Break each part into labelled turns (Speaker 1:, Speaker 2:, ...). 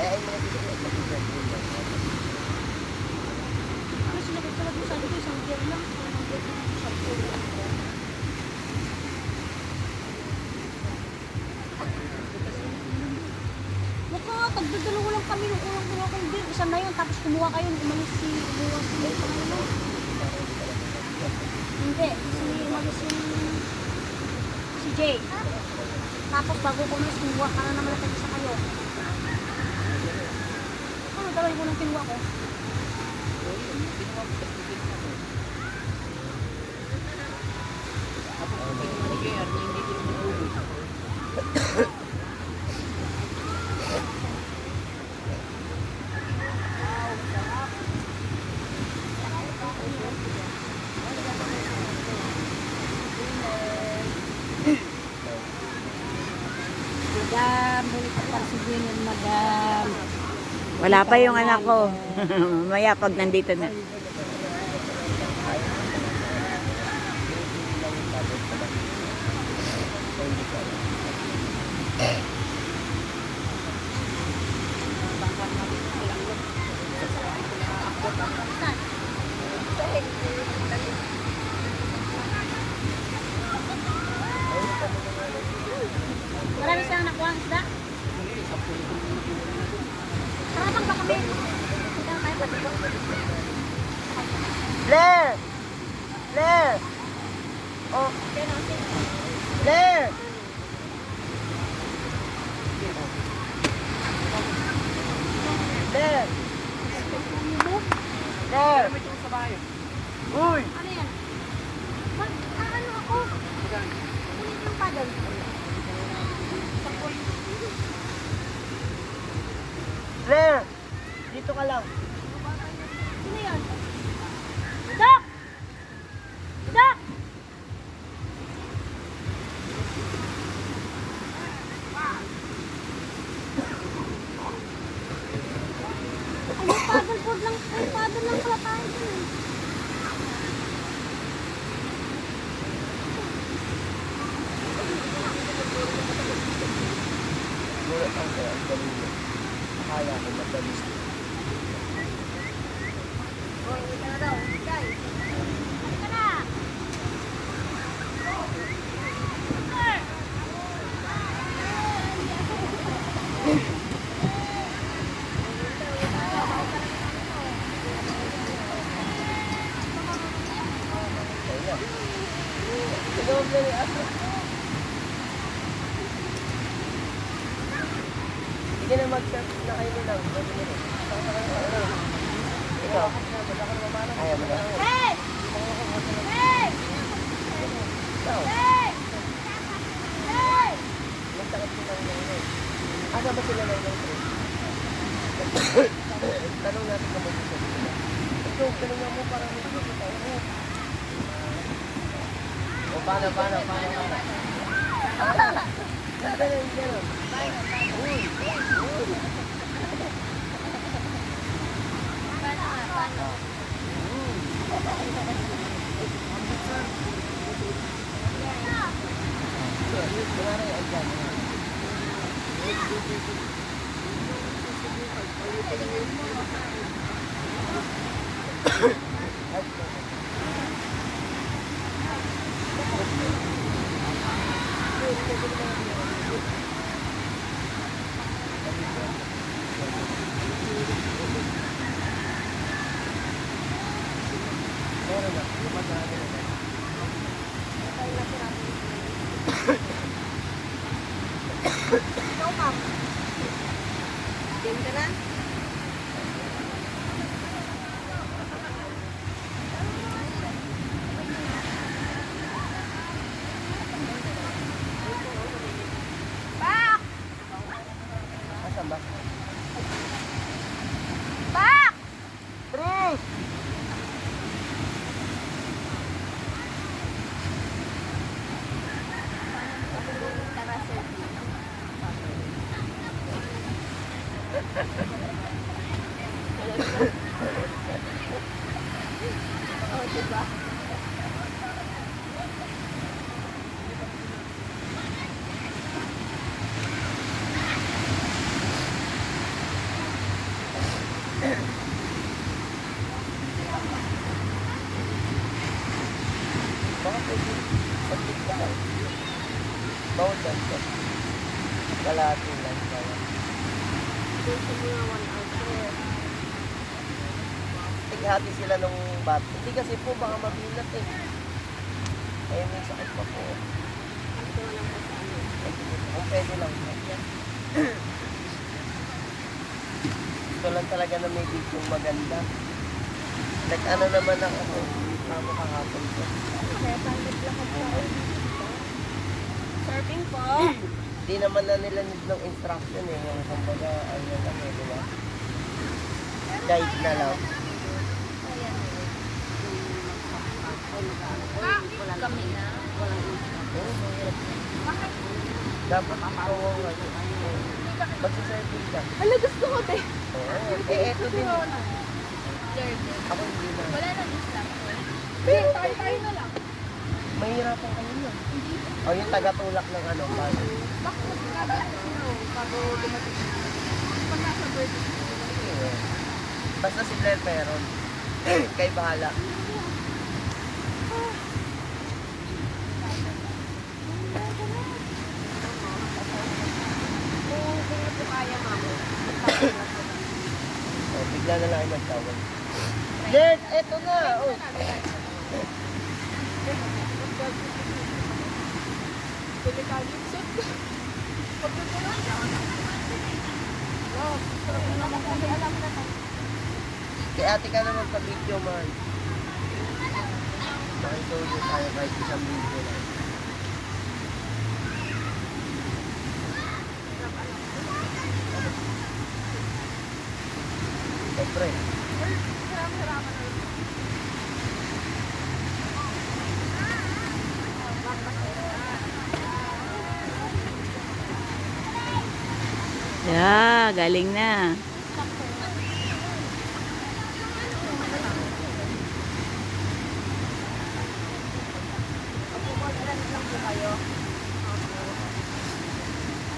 Speaker 1: Ano sinagot ko lang sabi ko isang beer lang. Baka tagdadalawa lang kami nung unang kumuha kong beer. Isa na yun, tapos kumuha kayo, umalis si Panginoon. Hindi, umalis si Jay. Tapos bago kumalis, kumuha ka na naman natin isa kayo. Ano, dalawa yung unang kinuha ko? Madam, balik ka pa si Gwyneth, madam.
Speaker 2: Wala pa yung anak ko. Mamaya pag nandito na.
Speaker 1: Marami silang nakuha ang isda. Sarapang ba kami? Hindi tayo patibok.
Speaker 2: Blair! Blair! Oh, Blair! Blair! Blair! Uy!
Speaker 1: Ano yan? Ano ako? Kunin yung paddle.
Speaker 2: Blair! Dito ka lang.
Speaker 1: Sino yan? Doc! Doc! Ay, paddleboard lang. Ay, paddle lang pala tayo dun eh.
Speaker 2: Gulat ang kaya ang galing. Akala ko matalis.
Speaker 1: Hoy, ito na daw. Guys. Halika na.
Speaker 2: Sige na mag-surf na kayo nilang. Ikaw. Ayaw mo na.
Speaker 1: Hey! Hey!
Speaker 2: Ikaw.
Speaker 1: Hey! Hey!
Speaker 2: Magtakot sila ng nanay. Asa ba sila ng nanay? Tanong natin kung mag-isa sila. Ito, tanong mo para mag-isa tayo. O, paano? Ganun. Uy!
Speaker 1: Ikaw, ma'am. Game ka na? Pak!
Speaker 2: Asan ba?
Speaker 1: Pak!
Speaker 2: Tris!
Speaker 1: Oh, diba?
Speaker 2: Bawal lang ito. Kalahati lang. Kaya.
Speaker 1: Dito mga 1 hour sir.
Speaker 2: Tighati sila nung bat. Hindi kasi po baka mabinat eh. Eh, may sakit pa po.
Speaker 1: Ito lang po sa ano.
Speaker 2: Kung pwede lang po. Ito lang talaga na may video maganda. Nag-ano naman ako. Tama kahapon po.
Speaker 1: Kaya tanggap lang ako sa surfing po.
Speaker 2: Hindi naman na nila need ng instruction eh. Yung kumbaga, ano lang eh, di ba? Guide na lang.
Speaker 1: Kami na.
Speaker 2: Oo, mahirap. Dapat ikaw ang ano. Magsisurfing ka.
Speaker 1: Ala, gusto ko din.
Speaker 2: Oo. Eh, eto din. Ako hindi na.
Speaker 1: Wala nang instructor. Pero tayo na lang.
Speaker 2: Mahirapan kayo na. O yung taga-tulak ng ano. Paano?
Speaker 1: Bakit mas bago dumating? Pag nasa birthday.
Speaker 2: Basta si Blair meron. Kayo bahala.
Speaker 1: Kung hindi niyo po kaya, ma'am.
Speaker 2: O, bigla na lang ay magtawag. Blair, eto na. Oh. Kaya ate ka naman pa-video man. Makisuyo tayo kahit isang video lang. Siyempre.
Speaker 3: Yeah, galing na.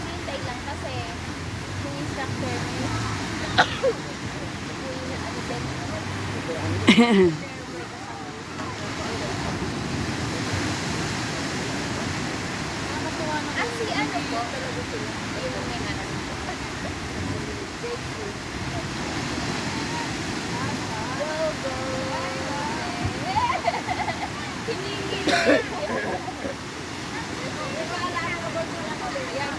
Speaker 1: Hintay lang kasi yung instructor may uwi na ano din. Ah, si ano po? Talaga sila. Ayun ang may ano. Go, go. Hinihili. Yan.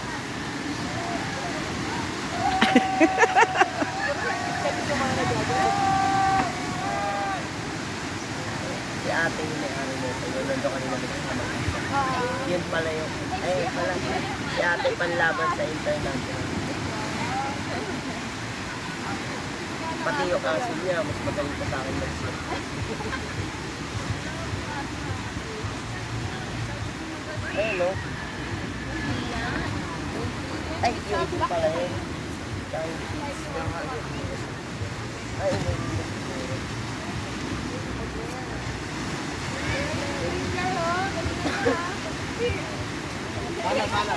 Speaker 2: Si ate yung may-ari nito. Yung nando kanina nagsama. Yun pala yung, ay pala, si ate panlaban sa international. Pati yung aso niya, mas magaling pa sa akin mag-surf. Ayun no? Ay, yung ito pala yun. Ay, may Paano?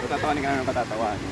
Speaker 4: Patatawanin ka namin patatawanin.